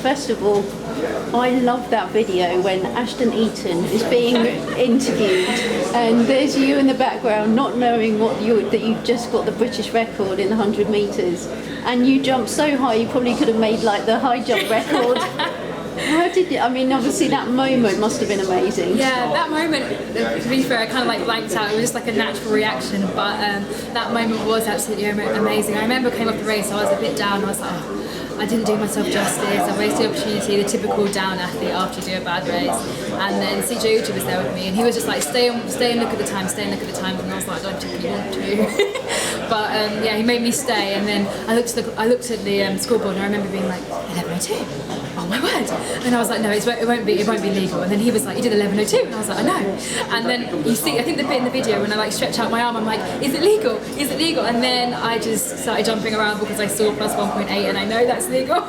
first of all, I love that video when Ashton Eaton is being interviewed, and there's you in the background, not knowing that you've just got the British record in the 100 metres, and you jumped so high you probably could have made like the high jump record. How did you? I mean, obviously that moment must have been amazing. Yeah, that moment, to be fair, I kind of like blanked out. It was just like a natural reaction, but that moment was absolutely amazing. I remember I came off the race, I was a bit down. I was like, oh, I didn't do myself justice. I wasted the opportunity, the typical down athlete after you do a bad race. And then CJ Uji was there with me, and he was just like, stay and look at the time, stay and look at the time. And I was like, I don't particularly want to. But yeah, he made me stay. And then I looked at the scoreboard, and I remember being like, 11:02. Oh my word! And I was like, no, it won't be legal. And then he was like, you did 11:02, and I was like, I know. And then you see, I think the bit in the video when I like stretch out my arm, I'm like, is it legal? Is it legal? And then I just started jumping around because I saw plus 1.8, and I know that's legal.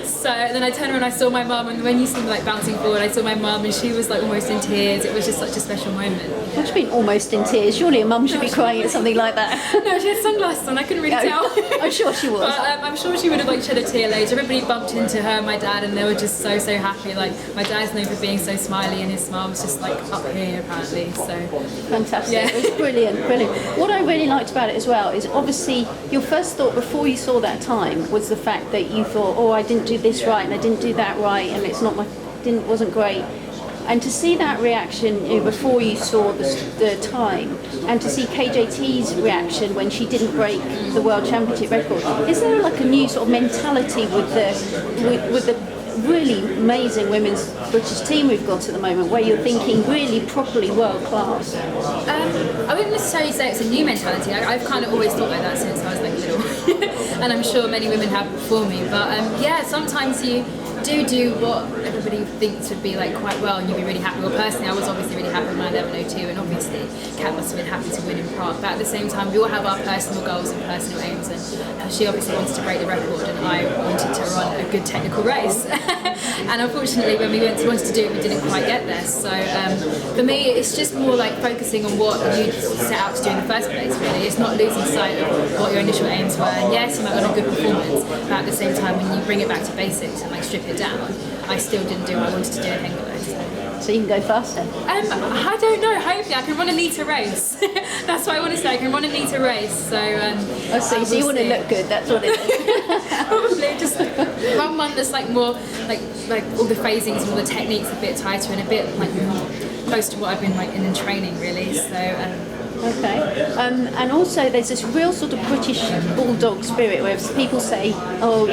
So then I turned around, I saw my mum, and when you see me like bouncing forward, I saw my mum, and she was like almost in tears. It was just such a special moment. What do you mean almost in tears? Surely a mum should be crying at something like that. No, she had sunglasses on. I couldn't really tell. I'm sure she was. But I'm sure she would have like shed a tear later. Everybody bumped into her and my dad, and they were just so happy. Like my dad's known for being so smiley, and his smile was just like up here apparently. So fantastic. Yeah. It was brilliant. What I really liked about it as well is obviously your first thought before you saw that time was the fact that you thought, oh, I didn't do this right and I didn't do that right, and it's not wasn't great. And to see that reaction before you saw the time, and to see KJT's reaction when she didn't break the World Championship record, is there like a new sort of mentality with the really amazing women's British team we've got at the moment, where you're thinking really properly world class? I wouldn't necessarily say it's a new mentality. I've kind of always thought like that since I was like little, and I'm sure many women have before me. But yeah, sometimes you do what everybody thinks would be like quite well, and you'd be really happy. Well, personally, I was obviously really happy with my 11:02, and obviously Kat must have been happy to win in Prague. But at the same time, we all have our personal goals and personal aims, and she obviously wanted to break the record, and I wanted to run a good technical race. And unfortunately, when we wanted to do it, we didn't quite get there. So for me, it's just more like focusing on what you set out to do in the first place. Really, it's not losing sight of what your initial aims were. And yes, you might have got a good performance, but at the same time, when you bring it back to basics and like strip it down, I still didn't do what I wanted to do at Hengelo. So you can go faster? I don't know. Hopefully, I can run a litre race. That's what I want to say. I can run a litre race. So so you want to look good. That's what it is. Probably just run one that's like more like all the phrasings and all the techniques a bit tighter and a bit like more close to what I've been like in training really. So. Okay, and also there's this real sort of British bulldog spirit where people say, oh,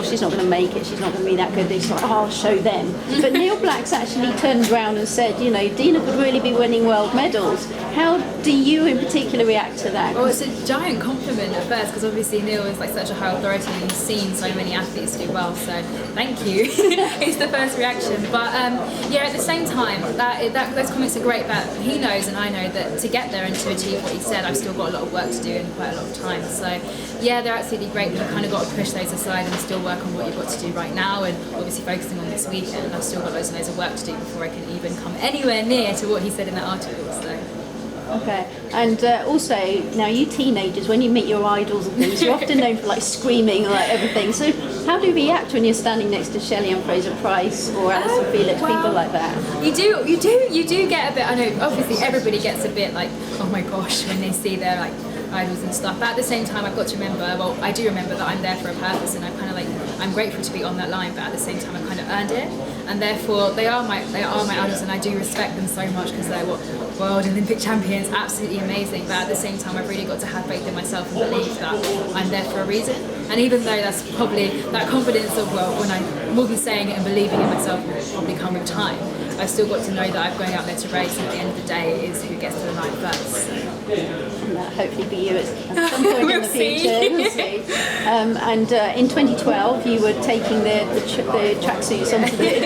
she's not going to make it, she's not going to be that good, it's like, oh, I'll show them. But Neil Black's actually turned around and said, Dina could really be winning world medals. How do you in particular react to that? Well, it's a giant compliment at first, because obviously Neil is like such a high authority and he's seen so many athletes do well, so thank you. It's the first reaction. But yeah, at the same time, those comments are great, but he knows and I know that to get there and to achieve what he said, I've still got a lot of work to do and quite a lot of time. So yeah, they're absolutely great, but you've kind of got to push those aside and still work on what you've got to do right now, and obviously focusing on this weekend. I've still got loads and loads of work to do before I can even come anywhere near to what he said in that article. So. Okay, and also now you teenagers, when you meet your idols and things, you're often known for like screaming like everything. So how do you react when you're standing next to Shelley-Ann Fraser-Pryce or Alison Felix, people like that? You do get a bit. I know obviously everybody gets a bit like, oh my gosh, when they see their like idols and stuff. But at the same time, I've got to remember. Well, I do remember that I'm there for a purpose, and I'm grateful to be on that line. But at the same time, I kind of earned it, and therefore they are my idols, and I do respect them so much because they're world Olympic champions, absolutely amazing. But at the same time, I've really got to have faith in myself and believe that I'm there for a reason. And even though that's probably that confidence of when I will be saying it and believing in myself will probably come with time, I've still got to know that I'm going out there to race, and at the end of the day, it is who gets to the line first. And that hopefully be you at some point in the future. We'll see. And in 2012, you were taking the tracksuits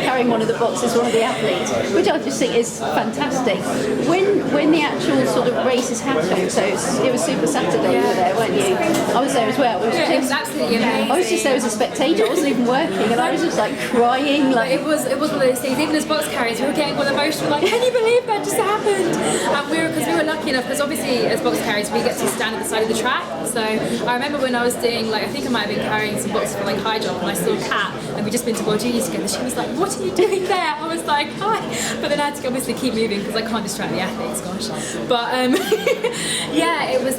carrying one of the boxes, one of the athletes, which I just think is fantastic. When the actual sort of races happened, so it was Super Saturday, you were there, weren't you? I was there as well. It was absolutely amazing. I was just there as a spectator. I wasn't even working, and I was just like crying. Like it was one of those things. Even as box carriers, tears. We were getting all emotional, like, can you believe that just happened? And because we were lucky enough, because obviously as box carriers we get to stand at the side of the track. So I remember when I was doing, like, I think I might have been carrying some boxes for like high jump, and I saw Kat, and we'd just been to World Juniors together. She was like, what are you doing there? I was like, hi. But then I had to obviously keep moving because I can't distract the athletes, gosh. But yeah, it was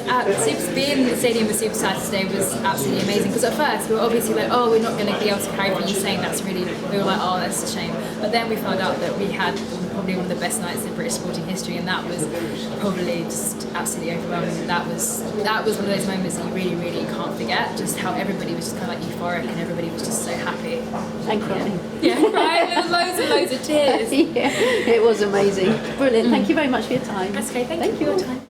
being in the stadium with Super Saturday was absolutely amazing, because at first we were obviously like, oh, we're not going to be able to carry for Usain, that's really, we were like, oh, that's a shame. But then we found out that we had probably one of the best nights in British sporting history, and that was probably just absolutely overwhelming. That was one of those moments that you really, really can't forget, just how everybody was just kind of like euphoric and everybody was just so happy. And crying. Yeah, right, there were loads and loads of tears. Yeah, it was amazing. Brilliant. Thank you very much for your time. That's okay, thank you for your time.